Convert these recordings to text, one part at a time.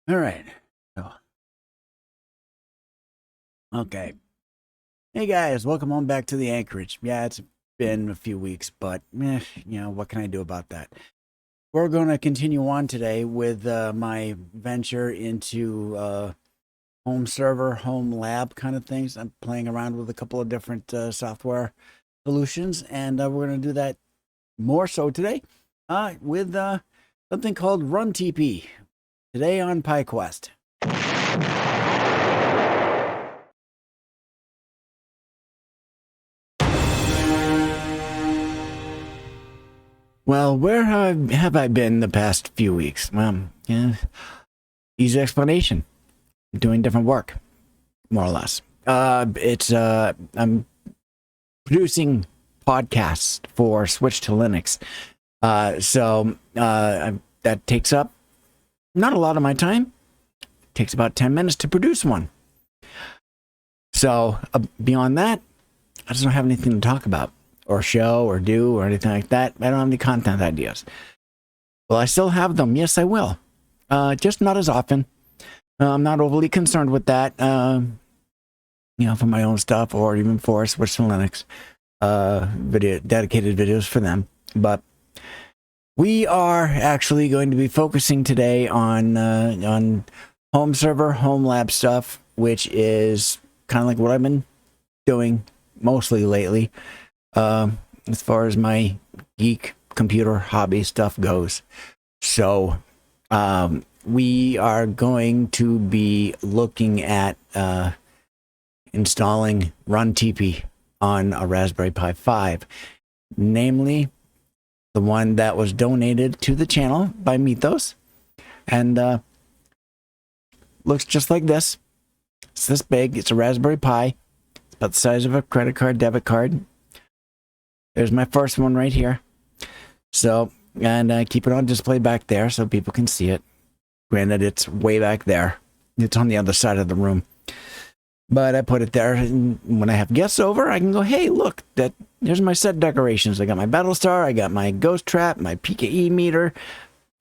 All right. Oh, okay. Hey guys, welcome on back to the Anchorage. Yeah, it's been a few weeks, but what can I do about that? We're going to continue on today with my venture into home server, home lab kind of things. I'm playing around with a couple of different software solutions, and we're going to do that more so today with something called Runtipi. Today on PieQuest. Well, where have I been the past few weeks? Well, yeah, easy explanation. Doing different work, more or less. I'm producing podcasts for Switch to Linux. That takes up not a lot of my time. It takes about 10 minutes to produce one. So beyond that, I just don't have anything to talk about or show or do or anything like that. I don't have any content ideas. Will I still have them? Yes, I will. Just not as often. I'm not overly concerned with that, for my own stuff or even for Switch to Linux, dedicated videos for them. But we are actually going to be focusing today on home server, home lab stuff, which is kind of like what I've been doing mostly lately, as far as my geek computer hobby stuff goes. So, we are going to be looking at installing Runtipi on a Raspberry Pi 5, namely the one that was donated to the channel by Mythos, and looks just like this. It's this big. It's a Raspberry Pi. It's about the size of a credit card, debit card. There's my first one right here. So, and I keep it on display back there so people can see it. Granted, it's way back there. It's on the other side of the room. But I put it there, and when I have guests over, I can go, hey, look, here's my set decorations. I got my Battlestar, I got my Ghost Trap, my PKE meter.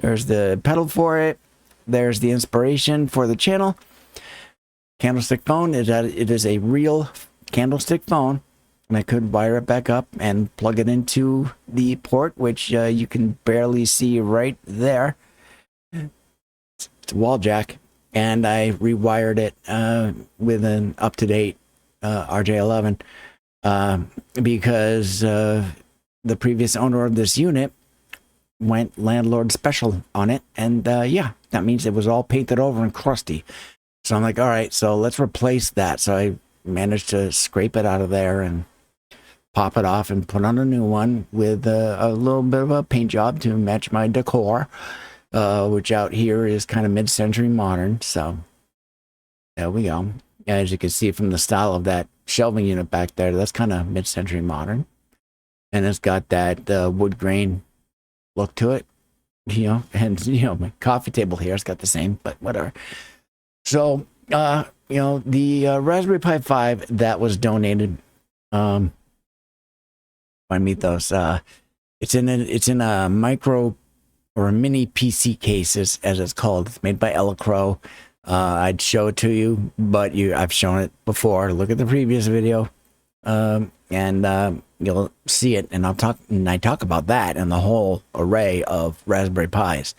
There's the pedal for it. There's the inspiration for the channel. Candlestick phone, it is a real candlestick phone. And I could wire it back up and plug it into the port, which you can barely see right there. It's a wall jack, and I rewired it with an up-to-date RJ11 because the previous owner of this unit went landlord special on it, and that means it was all painted over and crusty. So I'm like, all right, so let's replace that. So I managed to scrape it out of there and pop it off and put on a new one with a little bit of a paint job to match my decor. Which out here is kind of mid-century modern. So there we go. As you can see from the style of that shelving unit back there, that's kind of mid-century modern. And it's got that wood grain look to it, and my coffee table here has got the same, but whatever. So, the Raspberry Pi 5 that was donated by Mythos, it's in a micro or a mini PC case, as it's called. It's made by Elecro. I'd show it to you, but I've shown it before. Look at the previous video, and you'll see it. And I talk about that and the whole array of Raspberry Pis.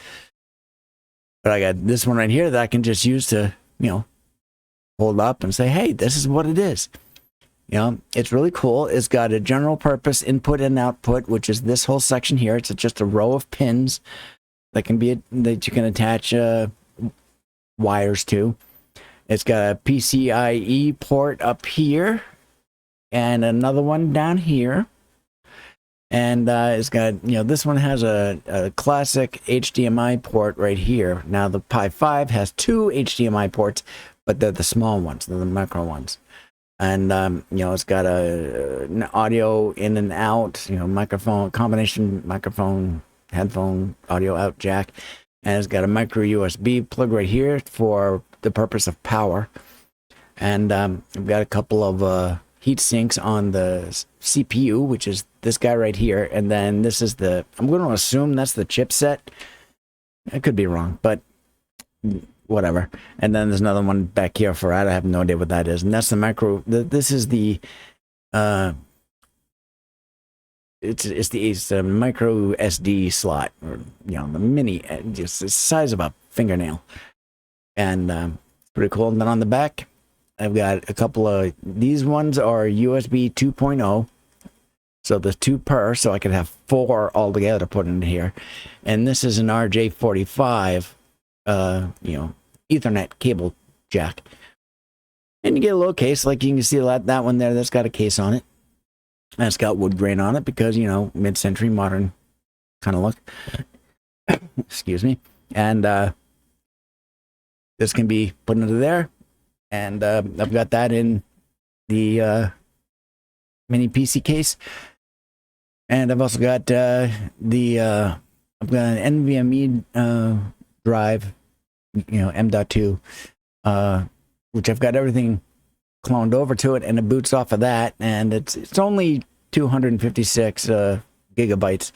But I got this one right here that I can just use to, hold up and say, hey, this is what it is. It's really cool. It's got a general purpose input and output, which is this whole section here. It's just a row of pins that you can attach wires to. It's got a PCIe port up here and another one down here. And it's got, this one has a classic HDMI port right here. Now the Pi 5 has two HDMI ports, but they're the small ones. They're the micro ones. And, it's got an audio in and out, microphone, combination microphone, headphone, audio out jack. And it's got a micro USB plug right here for the purpose of power. And I've got a couple of heat sinks on the CPU, which is this guy right here. And then this is I'm going to assume that's the chipset. I could be wrong, but whatever. And then there's another one back here for I have no idea what that is. And that's the micro. This is the it's the micro SD slot, or the mini, just the size of a fingernail, and it's pretty cool. And then on the back, I've got a couple of these ones are USB 2.0. So there's 2 per, so I could have 4 altogether to put in here. And this is an RJ45, Ethernet cable jack. And you get a little case, like you can see that one there, that's got a case on it. And it's got wood grain on it because, mid-century modern kind of look. Excuse me. And this can be put into there. And I've got that in the mini PC case. And I've also got I've got an NVMe drive, M.2, which I've got everything cloned over to it, and it boots off of that, and it's only 256 gigabytes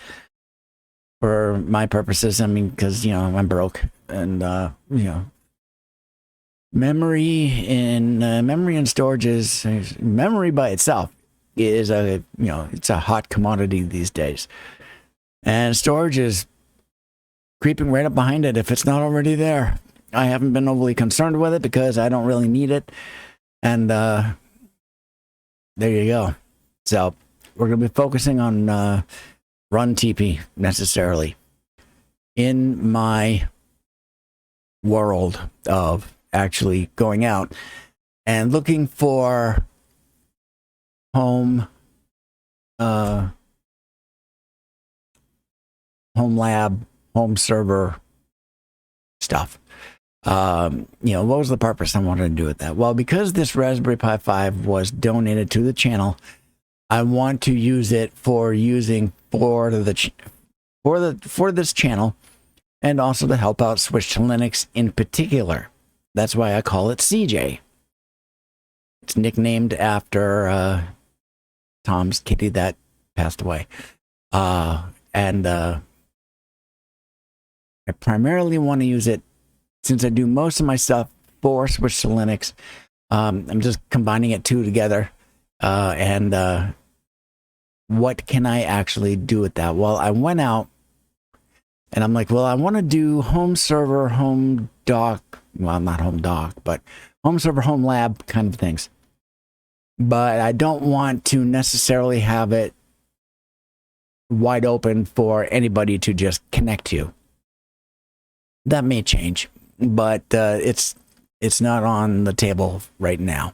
for my purposes. I mean, because I'm broke, and memory and storage is memory by itself is it's a hot commodity these days, and storage is creeping right up behind it if it's not already there. I haven't been overly concerned with it because I don't really need it, and there you go. So we're going to be focusing on Runtipi necessarily in my world of actually going out and looking for home lab, home server stuff. What was the purpose I wanted to do with that? Well, because this Raspberry Pi 5 was donated to the channel, I want to use it for using for this channel, and also to help out Switch to Linux in particular. That's why I call it CJ. It's nicknamed after Tom's kitty that passed away. And I primarily want to use it since I do most of my stuff for Switch to Linux. I'm just combining it two together. And what can I actually do with that? Well, I went out and I'm like, well, I want to do home server, home dock. Well, not home dock, but home server, home lab kind of things. But I don't want to necessarily have it wide open for anybody to just connect to. That may change, but it's not on the table right now.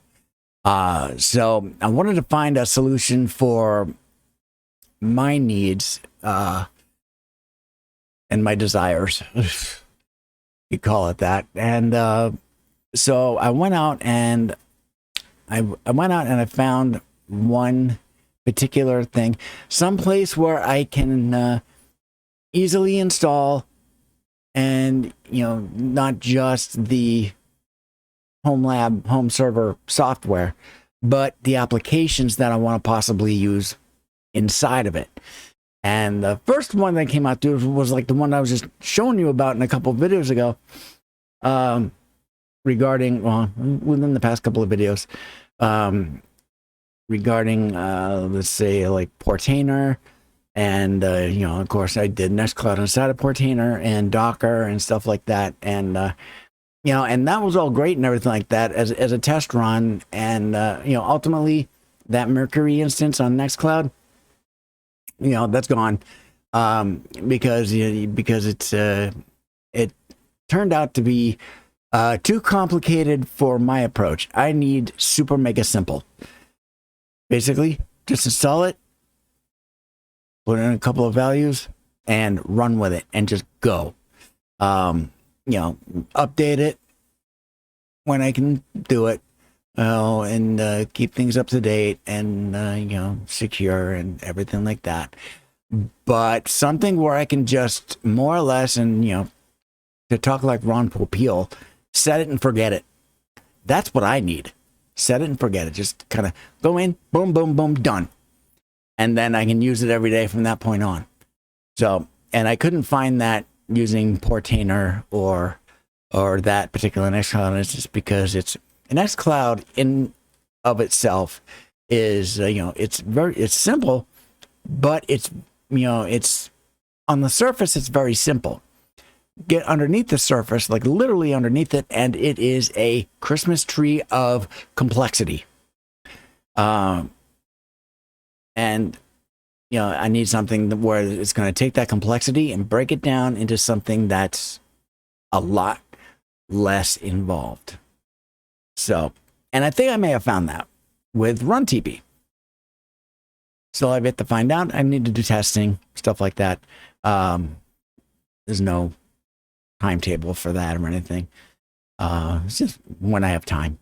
So I wanted to find a solution for my needs and my desires. You call it that. And so I went out and I found one particular thing, someplace where I can easily install, and not just the home lab, home server software, but the applications that I want to possibly use inside of it. And the first one that came out to was like the one I was just showing you about in a couple of videos ago, regarding, well, within the past couple of videos, regarding, let's say, like Portainer, and, of course, I did Nextcloud inside of Portainer and Docker and stuff like that. And, and that was all great and everything like that as a test run. And, ultimately, that Mercury instance on Nextcloud, that's gone, because it's it turned out to be too complicated for my approach. I need super mega simple. Basically, just install it, put in a couple of values, and run with it, and just go. Update it when I can do it, and keep things up to date and secure and everything like that. But something where I can just more or less, and to talk like Ron Popeil, set it and forget it. That's what I need. Set it and forget it. Just kind of go in, boom, boom, boom, done. And then I can use it every day from that point on. So, and I couldn't find that using Portainer or or that particular Nextcloud is just because it's an Nextcloud in of itself is it's simple, but it's it's on the surface it's very simple. Get underneath the surface, like literally underneath it, and it is a Christmas tree of complexity. And I need something where it's going to take that complexity and break it down into something that's a lot less involved. So, and I think I may have found that with Runtipi. So I've yet to find out. I need to do testing, stuff like that. There's no timetable for that or anything. It's just when I have time.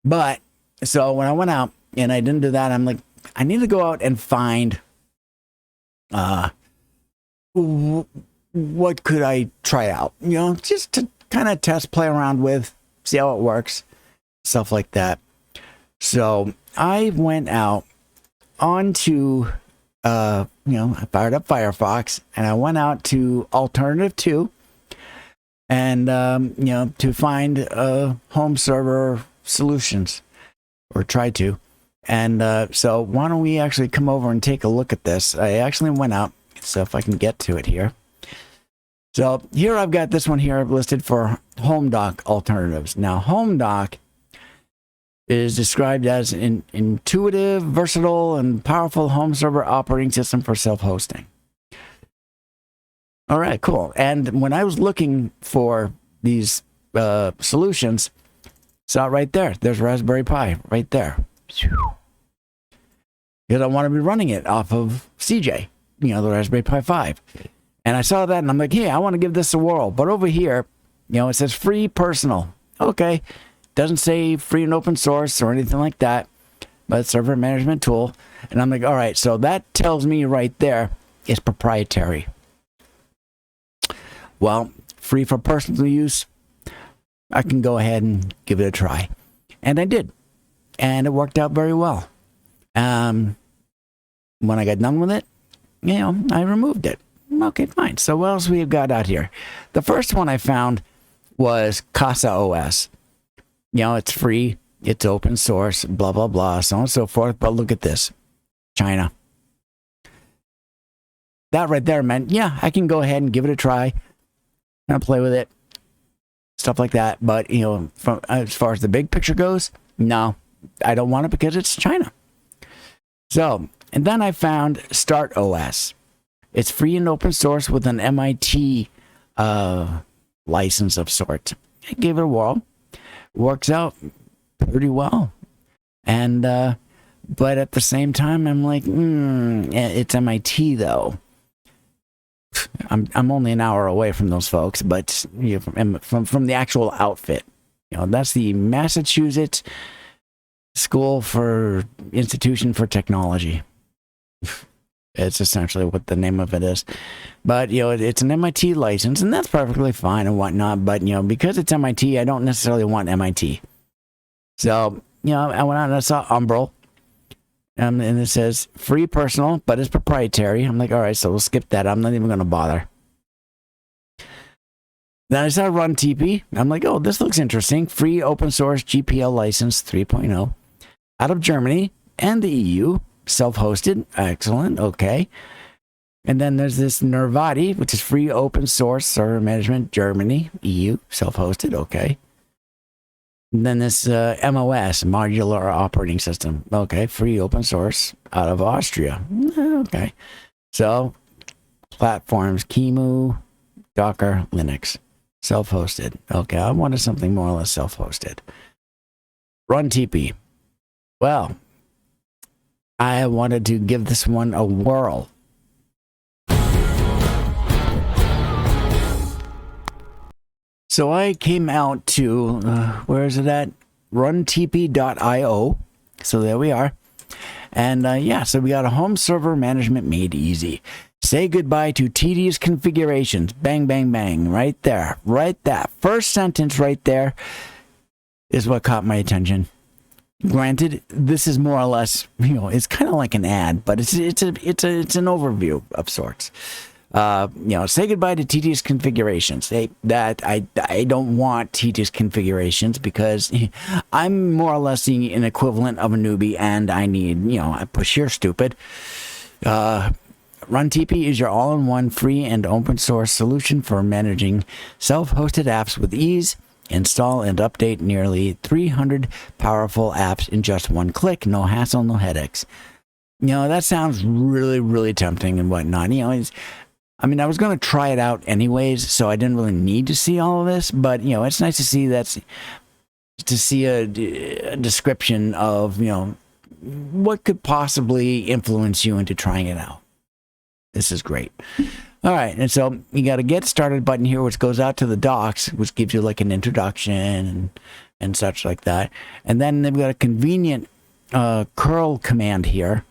But so when I went out and I didn't do that, I'm like, I need to go out and find what could I try out, just to kind of test, play around with, see how it works, stuff like that. So I went out onto I fired up Firefox and I went out to Alternative 2 and to find home server solutions, or try to. And so why don't we actually come over and take a look at this. I actually went out, so if I can get to it here. So here I've got this one here listed for home dock alternatives. Now home dock is described as an intuitive, versatile, and powerful home server operating system for self-hosting. All right, cool. And when I was looking for these solutions, saw it right there. There's Raspberry Pi right there. Because I want to be running it off of CJ, the Raspberry Pi 5. And I saw that and I'm like, hey, I want to give this a whirl. But over here, it says free personal. Okay. Doesn't say free and open source or anything like that, but it's server management tool. And I'm like, all right, so that tells me right there it's proprietary. Well, free for personal use, I can go ahead and give it a try. And I did. And it worked out very well. When I got done with it, I removed it. Okay, fine. So what else we have got out here? The first one I found was Casa OS. It's free, it's open source, blah, blah, blah, so on and so forth. But look at this. China. That right there meant, yeah, I can go ahead and give it a try and play with it. Stuff like that. But, from as far as the big picture goes, no, I don't want it because it's China. So, and then I found Start OS. It's free and open source with an MIT license of sorts. I gave it a whirl. Works out pretty well. And but at the same time I'm like, it's MIT though. I'm only an hour away from those folks, but from the actual outfit. That's the Massachusetts Institution for Technology. It's essentially what the name of it is. But, it's an MIT license, and that's perfectly fine and whatnot. But, because it's MIT, I don't necessarily want MIT. So, I went out and I saw Umbrel. And it says free personal, but it's proprietary. I'm like, all right, so we'll skip that. I'm not even going to bother. Then I saw Runtipi. I'm like, oh, this looks interesting. Free open source GPL license 3.0 out of Germany and the EU. Self-hosted. Excellent. Okay. And then there's this Nervati, which is free open source server management, Germany, EU, self-hosted. Okay. And then this MOS, modular operating system. Okay. Free open source out of Austria. Okay. So platforms, Kimu, Docker, Linux, self-hosted. Okay. I wanted something more or less self-hosted. Runtipi. Well, I wanted to give this one a whirl. So I came out to, where is it at? Runtipi.io. So there we are. And so we got a home server management made easy. Say goodbye to tedious configurations. Bang, bang, bang. Right there. Right that. First sentence right there is what caught my attention. Granted, this is more or less, it's kind of like an ad, but it's an overview of sorts. Say goodbye to tedious configurations. I don't want tedious configurations because I'm more or less an equivalent of a newbie, and I need, I push here, stupid. Runtipi is your all-in-one free and open source solution for managing self-hosted apps with ease. Install and update nearly 300 powerful apps in just one click. No hassle, no headaches. That sounds really, really tempting and whatnot. I was going to try it out anyways, so I didn't really need to see all of this. But it's nice to see a description of what could possibly influence you into trying it out. This is great. All right, and so you got a get started button here, which goes out to the docs, which gives you like an introduction and such like that. And then they've got a convenient curl command here,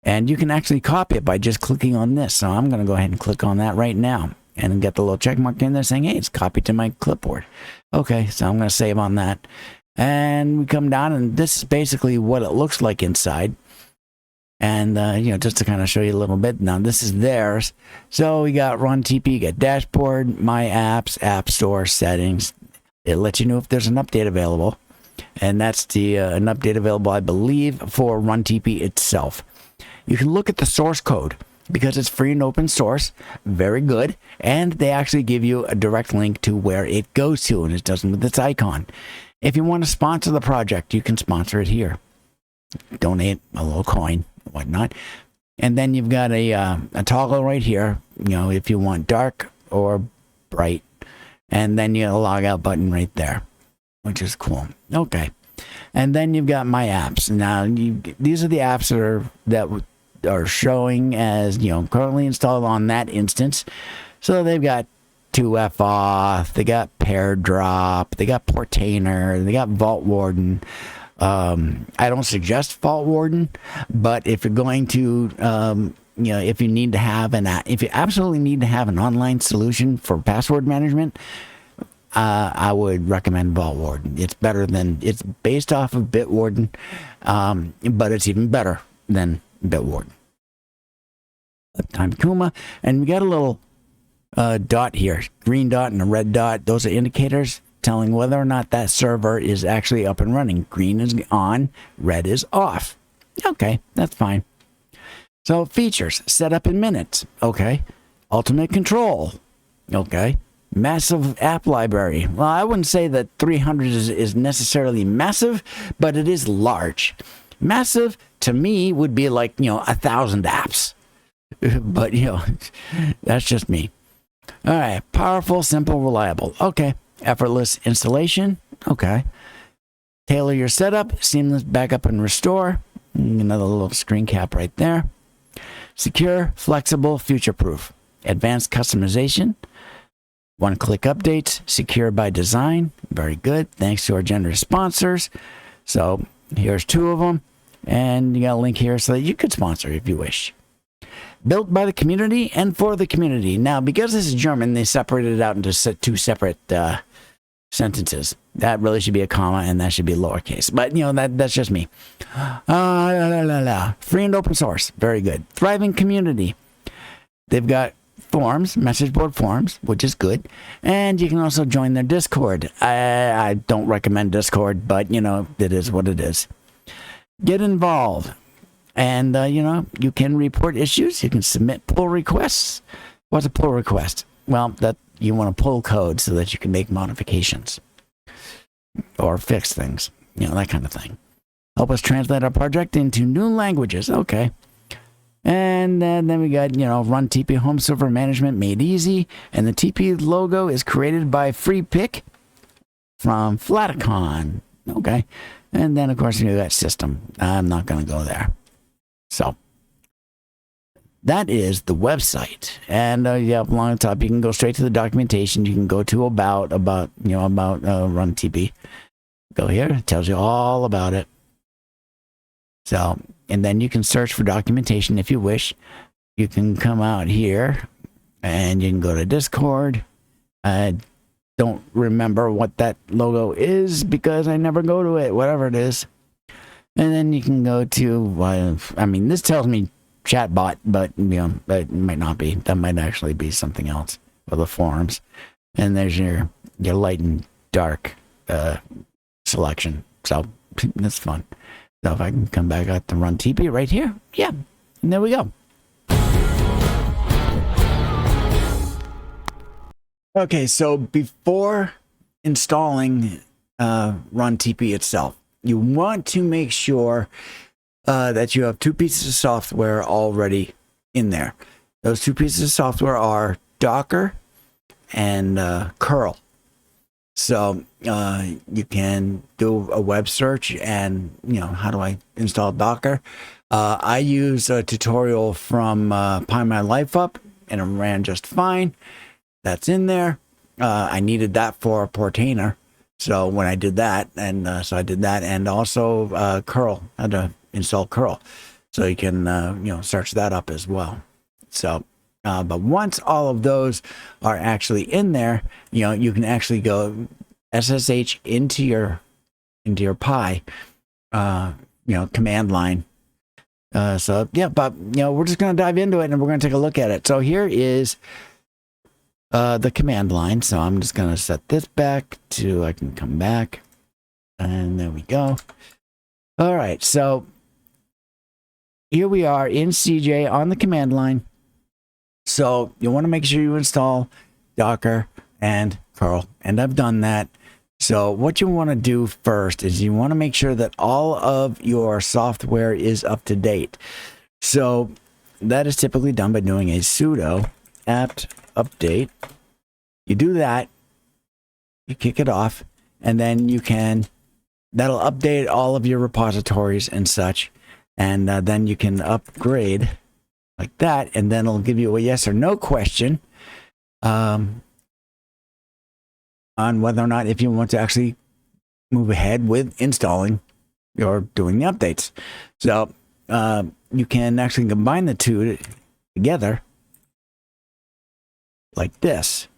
and you can actually copy it by just clicking on this. So I'm going to go ahead and click on that right now and get the little check mark in there saying, hey, it's copied to my clipboard. Okay, so I'm going to save on that. And we come down, and this is basically what it looks like inside. And, just to kind of show you a little bit. Now, this is theirs. So we got Runtipi, you got dashboard, my apps, app store, settings. It lets you know if there's an update available. And that's an update available, I believe, for Runtipi itself. You can look at the source code because it's free and open source. Very good. And they actually give you a direct link to where it goes to, and it does with its icon. If you want to sponsor the project, you can sponsor it here. Donate a little coin, whatnot. And then you've got a toggle right here, if you want dark or bright. And then you got a log out button right there, which is cool. Okay. And then you've got my apps. Now, these are the apps that are showing as, currently installed on that instance. So they've got 2FOSS, they got Pair Drop, they got Portainer, they got Vault Warden. I don't suggest Vault Warden, but if you're going to, if you absolutely need to have an online solution for password management, I would recommend Vault Warden. It's based off of Bitwarden, but it's even better than Bitwarden. Uptime Kuma, and we got a little dot here, green dot and a red dot. Those are indicators telling whether or not that server is actually up and running. Green is on, red is off. Okay, that's fine. So features, set up in minutes. Okay. Ultimate control. Okay. Massive app library. Well, I wouldn't say that 300 is necessarily massive, but it is large. Massive to me would be like, 1,000 apps. But, that's just me. All right. Powerful, simple, reliable. Okay. Effortless installation. Okay. Tailor your setup. Seamless backup and restore. Another little screen cap right there. Secure, flexible, future-proof. Advanced customization. One-click updates. Secure by design. Very good. Thanks to our generous sponsors. So here's 2 of them. And you got a link here so that you could sponsor if you wish. Built by the community and for the community. Now, because this is German, they separated it out into 2 separate sentences. That really should be a comma, and that should be lowercase. But, that's just me. Free and open source. Very good. Thriving community. They've got forums, message board forums, which is good. And you can also join their Discord. I don't recommend Discord, but, it is what it is. Get involved. And, you can report issues. You can submit pull requests. What's a pull request? Well, that you want to pull code so that you can make modifications or fix things, that kind of thing. Help us translate our project into new languages. Okay. And then we got, Runtipi home server management made easy. And the TP logo is created by FreePick from Flaticon. Okay. And then, of course, you got system. I'm not going to go there. So that is the website. And along the top, you can go straight to the documentation. You can go to about Runtipi. Go here. It tells you all about it. So, and then you can search for documentation if you wish. You can come out here and you can go to Discord. I don't remember what that logo is because I never go to it, whatever it is. And then you can go to, this tells me chat bot, but you know, it might not be. That might actually be something else for the forums. And there's your light and dark selection. So that's fun. So if I can come back out to Runtipi right here, yeah, and there we go. Okay, so before installing Runtipi itself, you want to make sure that you have 2 pieces of software already in there. Those 2 pieces of software are Docker and curl. So you can do a web search and, you know, how do I install Docker? I use a tutorial from Pi My Life Up, and it ran just fine. That's in there. I needed that for Portainer. So when I did that, and so I did that, and also curl. I had to install curl. So you can, you know, search that up as well. So, but once all of those are actually in there, you know, you can actually go SSH into your Pi, you know, command line. So yeah, but you know, we're just going to dive into it and we're going to take a look at it. So here is the command line. So I'm just going to set this back to, I can come back, and there we go. All right. So here we are in CJ on the command line. So you want to make sure you install Docker and curl, and I've done that. So what you want to do first is you want to make sure that all of your software is up to date. So that is typically done by doing a sudo apt update. You do that, you kick it off, and then you can, that'll update all of your repositories and such, and then you can upgrade like that, and then it'll give you a yes or no question on whether or not if you want to actually move ahead with installing or doing the updates. So you can actually combine the two together like this.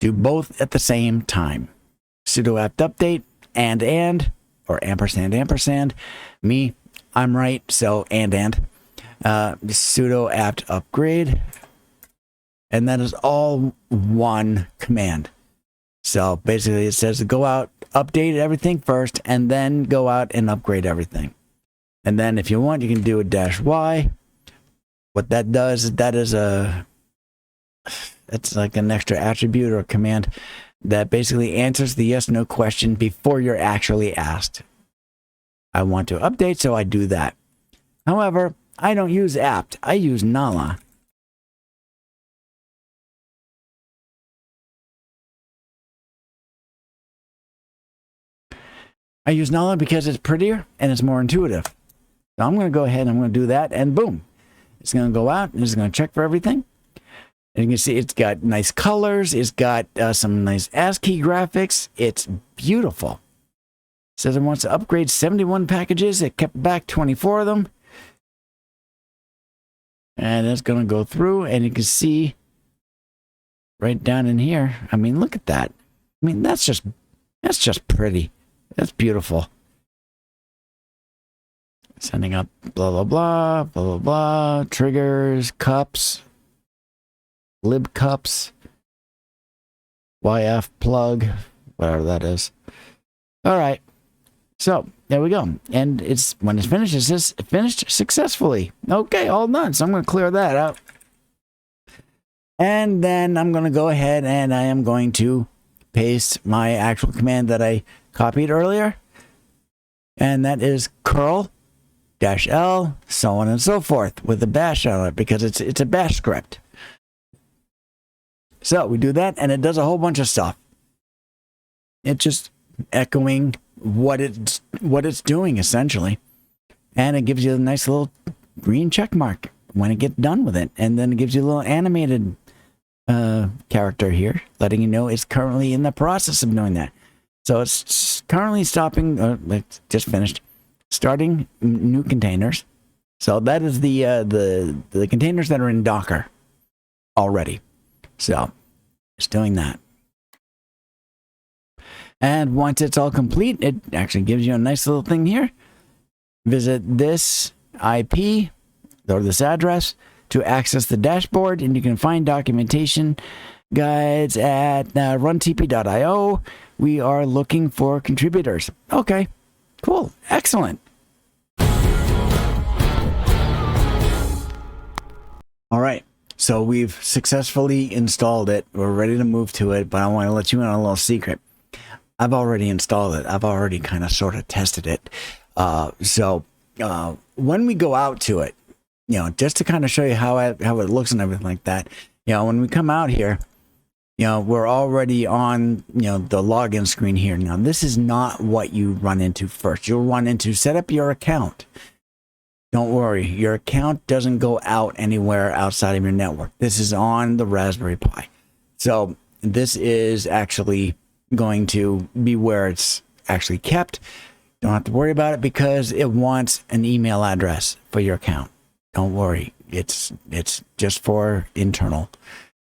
Do both at the same time. Sudo apt update and or ampersand. Me, I'm right, so and sudo apt upgrade, and that is all one command. So basically it says to go out, update everything first, and then go out and upgrade everything. And then if you want, you can do a -y. What that does is that's like an extra attribute or a command that basically answers the yes no question before you're actually asked. I want to update, so I do that. However, I don't use apt, I use nala. I use nala because it's prettier and it's more intuitive. So I'm going to go ahead and I'm going to do that, and boom, it's going to go out and it's going to check for everything. And you can see it's got nice colors. It's got some nice ASCII graphics. It's beautiful. It says it wants to upgrade 71 packages. It kept back 24 of them. And it's going to go through, and you can see right down in here. I mean, look at that. I mean, that's just pretty. That's beautiful. Sending up blah, blah, blah, blah, blah, blah, triggers, cups, lib cups, YF plug, whatever that is. All right. So there we go. And it's, when it's finished, it says finished successfully. Okay, all done. So I'm going to clear that out. And then I'm going to go ahead and I am going to paste my actual command that I copied earlier. And that is curl -L, so on and so forth, with a bash on it, because it's a bash script. So we do that, and it does a whole bunch of stuff. It's just echoing what it's doing, essentially. And it gives you a nice little green check mark when it gets done with it. And then it gives you a little animated character here, letting you know it's currently in the process of doing that. So it's currently stopping, it's just finished, starting new containers. So that is the containers that are in Docker already. So it's doing that. And once it's all complete, it actually gives you a nice little thing here. Visit this IP or this address to access the dashboard, and you can find documentation guides at runtipi.io. We are looking for contributors. Okay, cool, excellent. All right, so we've successfully installed it. We're ready to move to it, but I want to let you in on a little secret. I've already installed it. I've already kind of sort of tested it. So when we go out to it, you know, just to kind of show you how it looks and everything like that, you know, when we come out here, you know, we're already on, you know, the login screen here. Now, this is not what you run into first. You'll run into set up your account. Don't worry, your account doesn't go out anywhere outside of your network. This is on the Raspberry Pi. So this is actually going to be where it's actually kept. Don't have to worry about it because it wants an email address for your account. Don't worry, it's just for internal.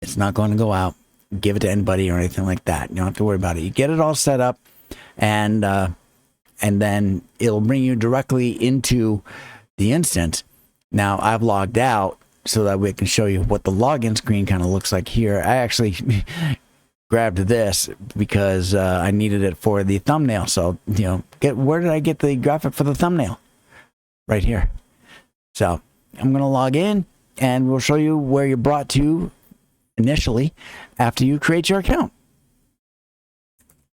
It's not going to go out, give it to anybody or anything like that. You don't have to worry about it. You get it all set up, and then it'll bring you directly into the instance. Now I've logged out so that we can show you what the login screen kind of looks like here. I actually grabbed this because I needed it for the thumbnail. So, you know, where did I get the graphic for the thumbnail? Right here. So I'm going to log in and we'll show you where you're brought to initially after you create your account.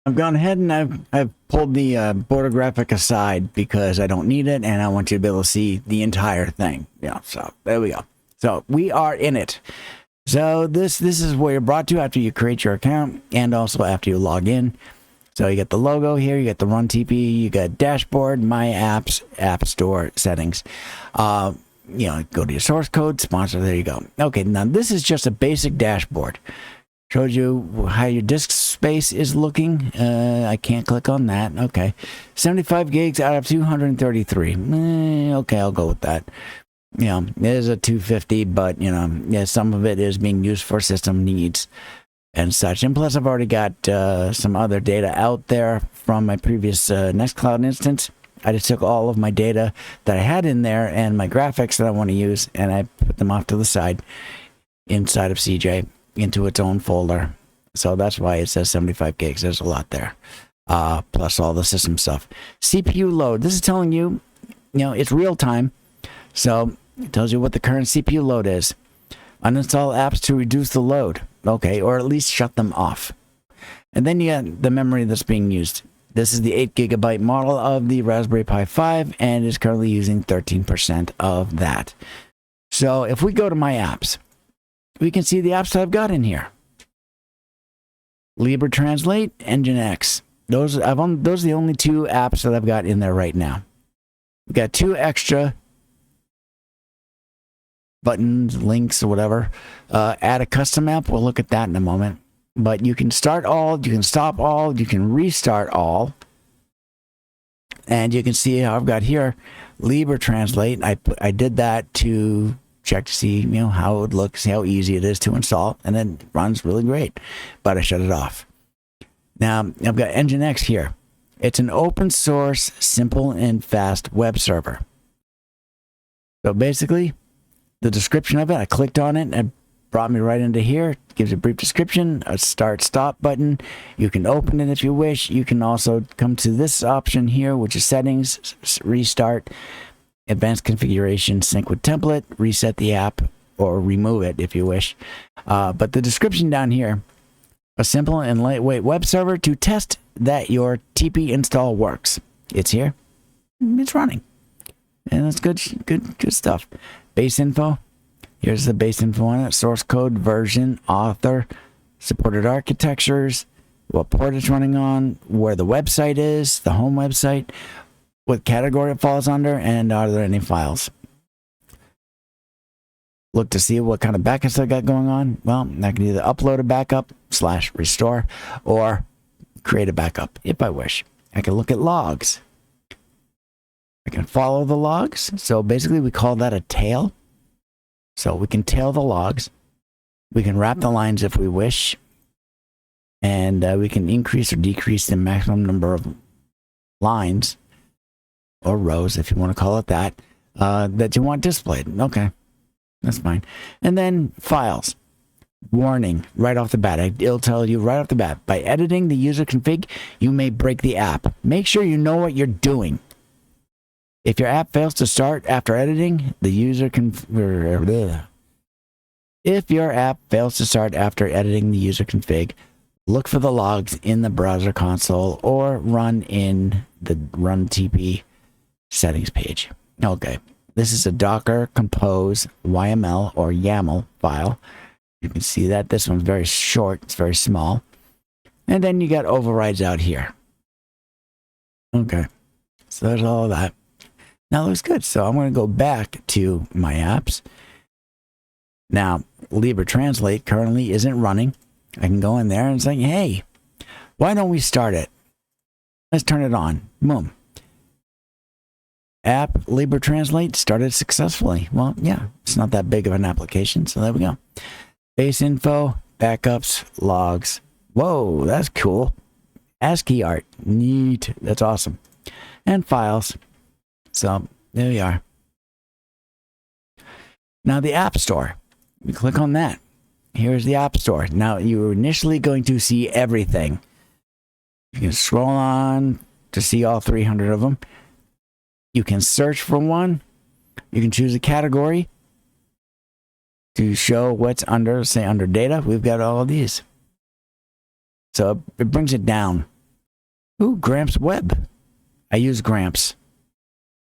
I've gone ahead and I've pulled the border graphic aside because I don't need it and I want you to be able to see the entire thing. Yeah, so there we go. So we are in it. So this is where you're brought to after you create your account and also after you log in. So you get the logo here, you get the Runtipi, you got dashboard, my apps, app store settings. You know, go to your source code, sponsor, there you go. Okay, now this is just a basic dashboard. Shows you how your disk space is looking. I can't click on that. Okay. 75 gigs out of 233. Okay, I'll go with that. You know, it is a 250, but, you know, yeah, some of it is being used for system needs and such. And plus, I've already got some other data out there from my previous Nextcloud instance. I just took all of my data that I had in there and my graphics that I want to use, and I put them off to the side inside of CJ into its own folder. So that's why it says 75 gigs. There's a lot there. Plus all the system stuff. CPU load. This is telling you, you know, it's real time. So it tells you what the current CPU load is. Uninstall apps to reduce the load. Okay, or at least shut them off. And then you got the memory that's being used. This is the 8 gigabyte model of the Raspberry Pi 5 and is currently using 13% of that. So if we go to my apps, we can see the apps that I've got in here. Libre Translate, Nginx. Those are the only two apps that I've got in there right now. We've got 2 extra buttons, links, or whatever. Add a custom app. We'll look at that in a moment. But you can start all, you can stop all, you can restart all. And you can see how I've got here Libre Translate. I did that to check to see, you know, how it would look, see how easy it is to install, and then it runs really great. But I shut it off. Now I've got Nginx here. It's an open source, simple and fast web server. So basically, the description of it, I clicked on it and it brought me right into here. It gives a brief description, a start stop button. You can open it if you wish. You can also come to this option here, which is settings, restart, advanced configuration, sync with template, reset the app, or remove it if you wish. But the description down here, a simple and lightweight web server to test that your TP install works. It's here. It's running. And that's good stuff. Base info. Here's the base info on it. Source code, version, author, supported architectures, what port it's running on, where the website is, the home website, what category it falls under, and are there any files. Look to see what kind of backups I got going on. Well, I can either upload a backup / restore or create a backup if I wish. I can look at logs. I can follow the logs. So basically we call that a tail. So we can tail the logs. We can wrap the lines if we wish. And we can increase or decrease the maximum number of lines or rows, if you want to call it that, that you want displayed. Okay, that's fine. And then files. Warning right off the bat. It'll tell you right off the bat, by editing the user config, you may break the app. Make sure you know what you're doing. If your app fails to start after editing, the user config. If your app fails to start after editing the user config, look for the logs in the browser console or run in the Runtipi settings page. Okay, this is a Docker compose YML or YAML file. You can see that this one's very short, it's very small. And then you got overrides out here. Okay, so there's all of that. Now it looks good. So I'm going to go back to my apps. Now, Libre Translate currently isn't running. I can go in there and say, hey, why don't we start it? Let's turn it on. Boom. App Libre Translate started successfully. Well, yeah, it's not that big of an application. So there we go. Base info, backups, logs. Whoa, that's cool. ASCII art. Neat. That's awesome. And files. So there we are. Now the App Store. We click on that. Here's the App Store. Now you're initially going to see everything. You can scroll on to see all 300 of them. You can search for one. You can choose a category to show what's under, say under data. We've got all of these. So it brings it down. Ooh, Gramps Web. I use Gramps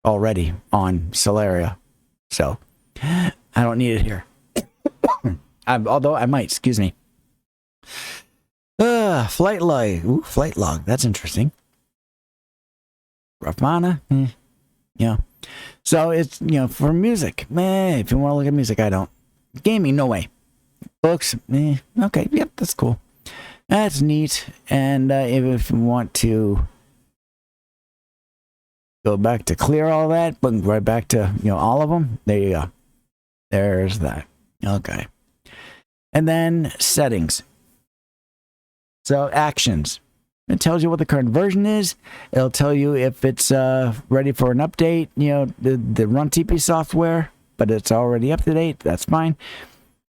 already on Celeria. So I don't need it here. Although I might, excuse me. Flight log. Ooh, flight log. That's interesting. Grafana. Yeah. So it's, for music. If you want to look at music, I don't. Gaming, no way. Books. Okay. Yep, that's cool. That's neat. And if you want to go back to clear all that, but right back to, all of them. There you go. There's that. Okay. And then settings. So actions. It tells you what the current version is. It'll tell you if it's ready for an update, the Runtipi software, but it's already up to date. That's fine.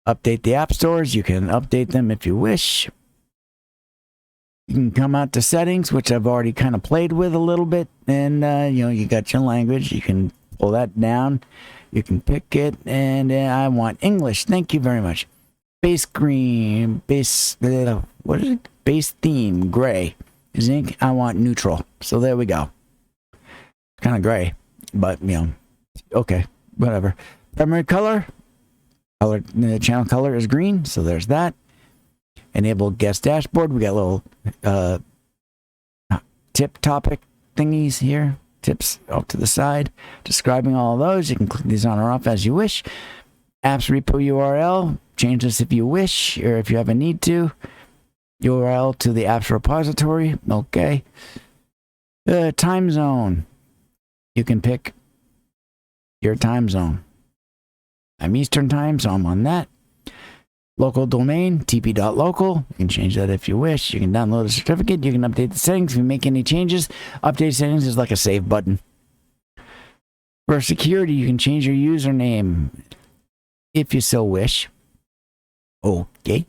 Update the app stores. You can update them if you wish. You can come out to settings, which I've already kind of played with a little bit. And, you got your language. You can pull that down. You can pick it. And I want English. Thank you very much. Base green, what is it? Base theme, gray. Zinc, I want neutral. So there we go. Kind of gray, but, okay, whatever. Primary color, the channel color is green, so there's that. Enable guest dashboard. We got little tip topic thingies here. Tips off to the side, describing all of those. You can click these on or off as you wish. Apps repo URL. Change this if you wish, or if you have a need to. URL to the apps repository. Okay. Time zone. You can pick your time zone. I'm Eastern time, so I'm on that. Local domain, tp.local. You can change that if you wish. You can download a certificate. You can update the settings if you make any changes. Update settings is like a save button. For security, you can change your username if you so wish. Okay.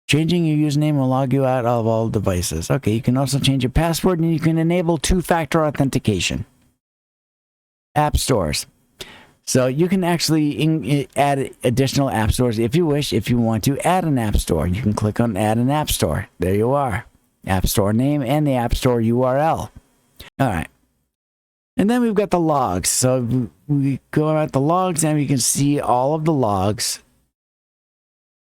Changing your username will log you out of all devices. Okay, you can also change your password, and you can enable two-factor authentication. App stores. So you can actually add additional app stores if you wish. If you want to add an app store, you can click on Add an App Store. There you are. App Store name and the App Store URL. All right. And then we've got the logs. So we go at the logs, and we can see all of the logs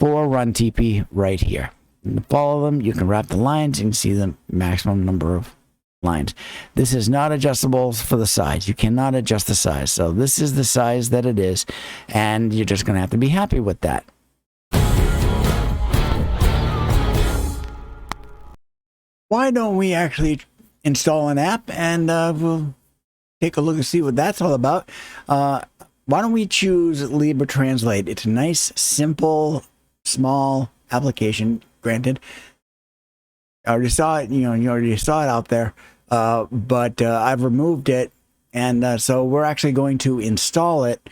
for Runtipi right here. You can follow them. You can wrap the lines. You can see the maximum number of lines. This is not adjustable for the size. You cannot adjust the size. So this is the size that it is, and you're just going to have to be happy with that. Why don't we actually install an app, and we'll take a look and see what that's all about. Why don't we choose Libre Translate? It's a nice, simple, small application. granted. I already saw it, you already saw it out there, but I've removed it, and so we're actually going to install it,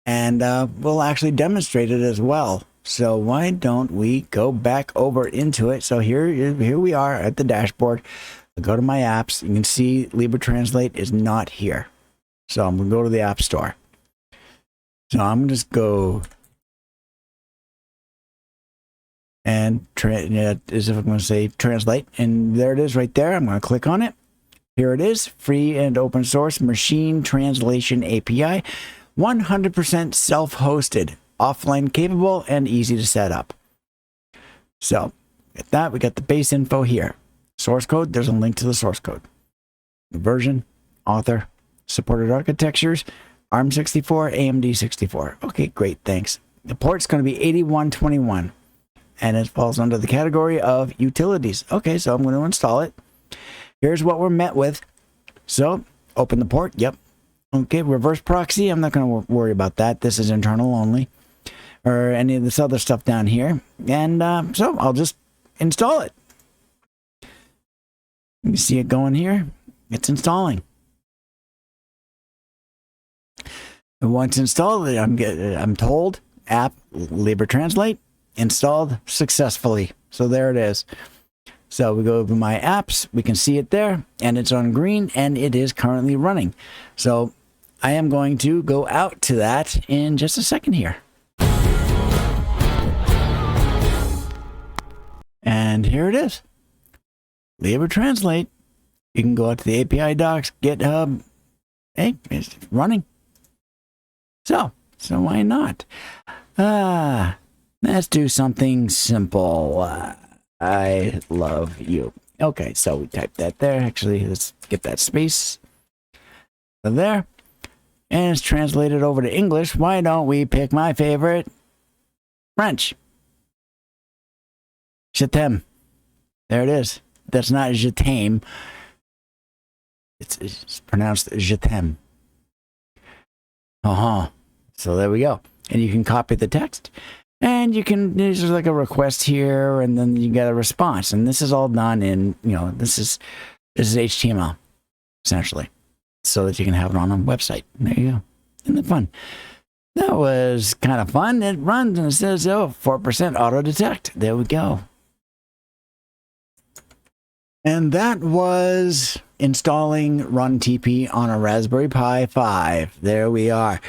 and we'll actually demonstrate it as well. So why don't we go back over into it? So here we are at the dashboard. I go to my apps. You can see Libre Translate is not here. So I'm going to go to the App Store. So I'm going to just go and as if I'm going to say translate. And there it is right there. I'm going to click on it. Here it is. Free and open source machine translation API. 100% self-hosted, offline capable, and easy to set up. So at that, we got the base info here. Source code, there's a link to the source code. The version, author, supported architectures, ARM64, AMD64. Okay, great, thanks. The port's going to be 8121, and it falls under the category of utilities. Okay, so I'm going to install it. Here's what we're met with. So, open the port, yep. Okay, reverse proxy, I'm not going to worry about that. This is internal only, or any of this other stuff down here. And so I'll just install it. You see it going here. It's installing. And once installed, I'm told app Libre Translate installed successfully. So there it is. So we go to my apps, we can see it there, and it's on green, and it is currently running. So I am going to go out to that in just a second here. And here it is. Libre Translate. You can go out to the API docs, GitHub. Hey, it's running. So why not? Let's do something simple. I love you. Okay, so we type that there. Actually, let's get that space there. And it's translated over to English. Why don't we pick my favorite? French. Je t'aime. There it is. That's not je t'aime. It's pronounced je t'aime. So there we go. And you can copy the text. And you can, there's like a request here, and then you get a response. And this is all done in, this is HTML, essentially, so that you can have it on a website. There you go. Isn't that fun? That was kind of fun. It runs and it says, 4% auto detect. There we go. And that was installing Runtipi on a Raspberry Pi 5. There we are.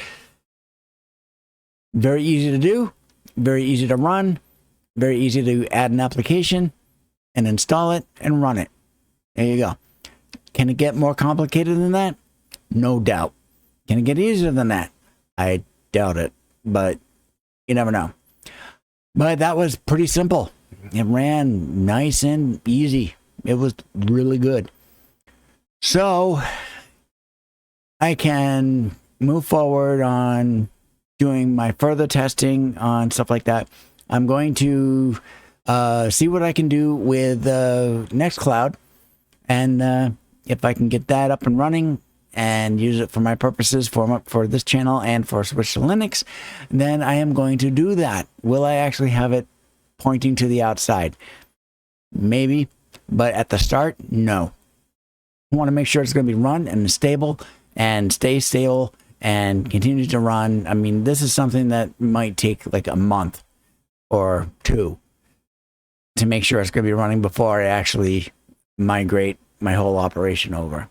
Very easy to do. Very easy to run, very easy to add an application and install it and run it. There you go. Can it get more complicated than that? No doubt. Can it get easier than that? I doubt it, but you never know. But that was pretty simple. It ran nice and easy. It was really good. So I can move forward on doing my further testing on stuff like that. I'm going to see what I can do with Nextcloud, and if I can get that up and running and use it for my purposes for this channel and for Switch to Linux, then I am going to do that. Will I actually have it pointing to the outside? Maybe, but at the start, no. I want to make sure it's going to be run and stable and stay stable and continue to run. I mean, this is something that might take like a month or two to make sure it's going to be running before I actually migrate my whole operation over.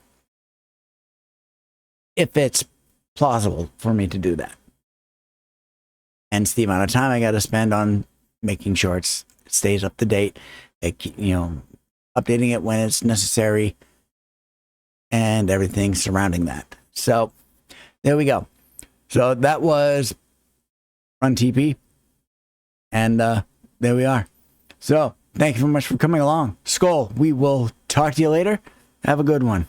If it's plausible for me to do that. Hence the amount of time I got to spend on making sure it stays up to date, updating it when it's necessary, and everything surrounding that. So there we go. So that was Runtipi. And there we are. So thank you very much for coming along. Skál, we will talk to you later. Have a good one.